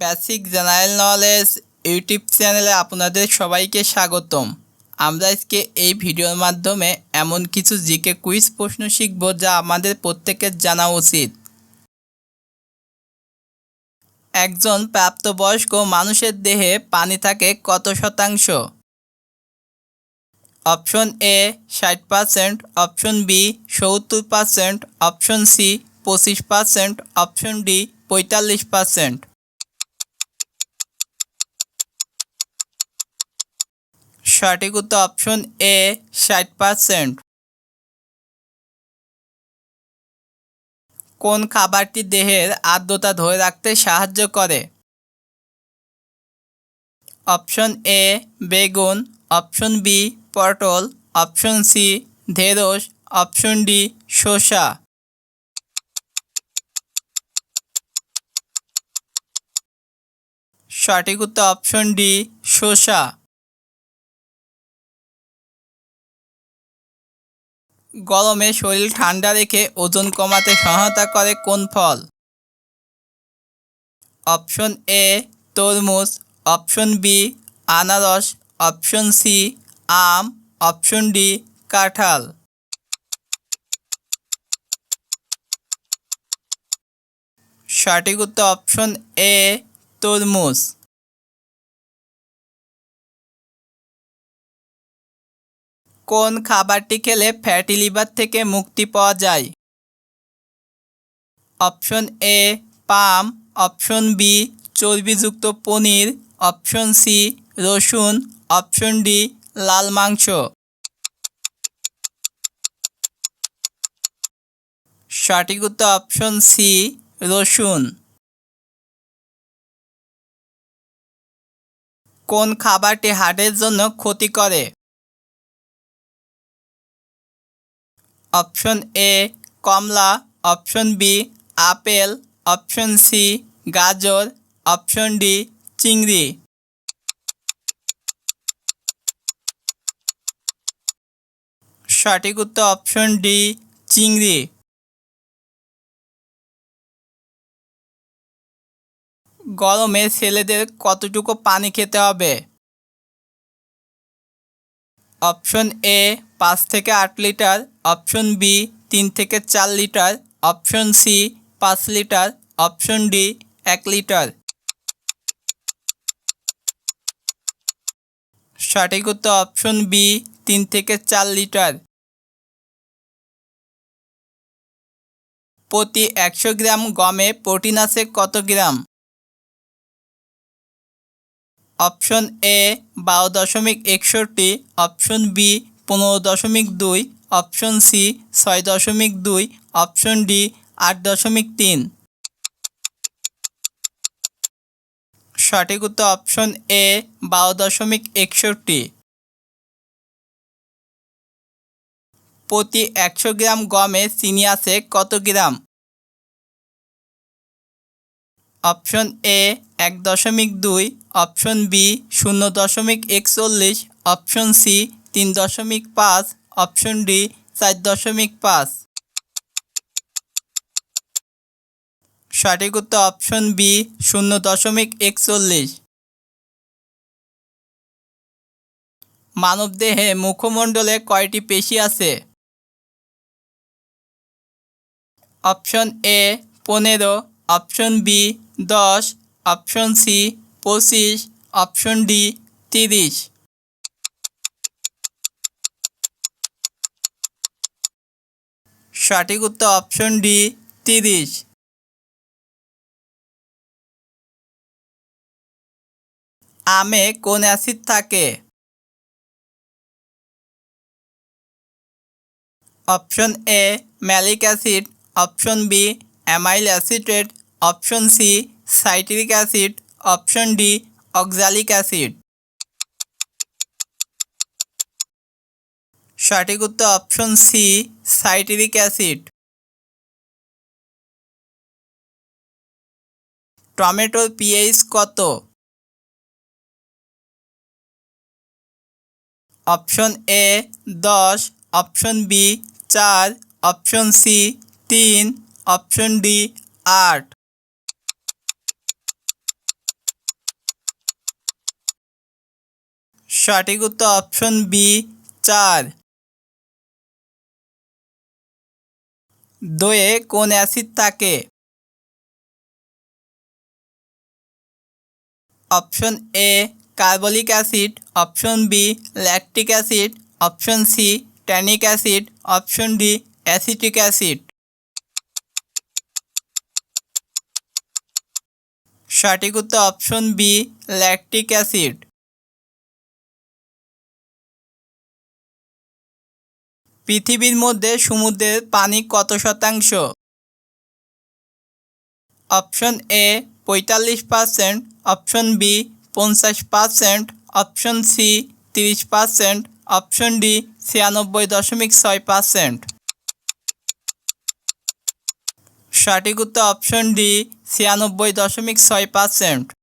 Basic general knowledge YouTube চ্যানেলে আপনাদের সবাইকে স্বাগতম। আমরা আজকে এই ভিডিওর মাধ্যমে এমন কিছু জিকে কুইজ প্রশ্ন শিখব যা আমাদের প্রত্যেকের জানা উচিত। একজন প্রাপ্তবয়স্ক মানুষের দেহে পানি থাকে কত শতাংশ? Option A 60%, option B 70%, option C 25%, option D 45%। সঠিক উত্তর অপশন এ 60%। কোন খাবারটি দেহের আর্দ্রতা ধরে রাখতে সাহায্য করে? অপশন এ বেগুন, অপশন বি পটল, অপশন সি ঢেঁড়স, অপশন ডি শসা। সঠিক উত্তর অপশন ডি শসা। গরমে শরীর ঠান্ডা রেখে ওজন কমাতে সহায়তা করে কোন ফল? অপশন এ তরমুজ, অপশন বি আনারস, অপশন সি আম, অপশন ডি কাঁঠাল। সঠিক উত্তর অপশন এ তরমুজ। কোন খাবারটি খেলে ফ্যাটি লিভার থেকে মুক্তি পাওয়া যায়? Option A palm, option B চর্বিযুক্ত পনির, অপশন সি রসুন, অপশন ডি লাল মাংস। সঠিক উত্তর অপশন সি রসুন। কোন খাবারটি হার্টের জন্য ক্ষতি করে? অপশন এ কমলা, অপশন বি আপেল, অপশন সি গাজর, অপশন ডি চিংড়ি। সঠিক উত্তর অপশন ডি চিংড়ি। গরমে ছেলেদের কতটুকু পানি খেতে হবে? অপশন এ 5 থেকে 8 লিটার, অপশন বি 3 থেকে 4 litre, option C 5 litre, option D 1 litre. সঠিক উত্তর অপশন বি 3 থেকে 4 লিটার। প্রতি 100 গ্রাম গমে প্রোটিন আছে কত gram? Option A 12.61, option B 15.2, option C 6.2, option D 8.3। সঠিক উত্তর অপশন এ 12.61। প্রতি 100 গ্রাম গমে চিনি আছে কত gram? Option A 1.2, option B 0.41, option C 3.5, option D 4.5। সঠিক উত্তর অপশন বি 0.41। মানবদেহে মুখমণ্ডলে কয়টি পেশি আছে? Option A 15, option B 10, option C 25, option D 30। সঠিক উত্তর অপশন ডি 30। আমে কোন অ্যাসিড থাকে? Option A malic acid, option B amyl acetate, option C citric acid, option D oxalic acid. সঠিক উত্তর অপশন সি সাইট্রিক অ্যাসিড। টমেটোর pH কত? Option A 10, option B 4, option C 3, option D 8। সঠিক উত্তর option B 4। দইয়ে কোন acid থাকে? Option A carbolic acid, option B lactic acid, option C tannic acid, option D acetic acid. সঠিক উত্তর option B lactic acid. পৃথিবীর মধ্যে সমুদ্রের পানি কত শতাংশ? Option A ৪৫%, option B ৫০%, option C ৩০%, option D ৯৬.৬%। সঠিক উত্তর অপশন ডি ৯৬.৬%।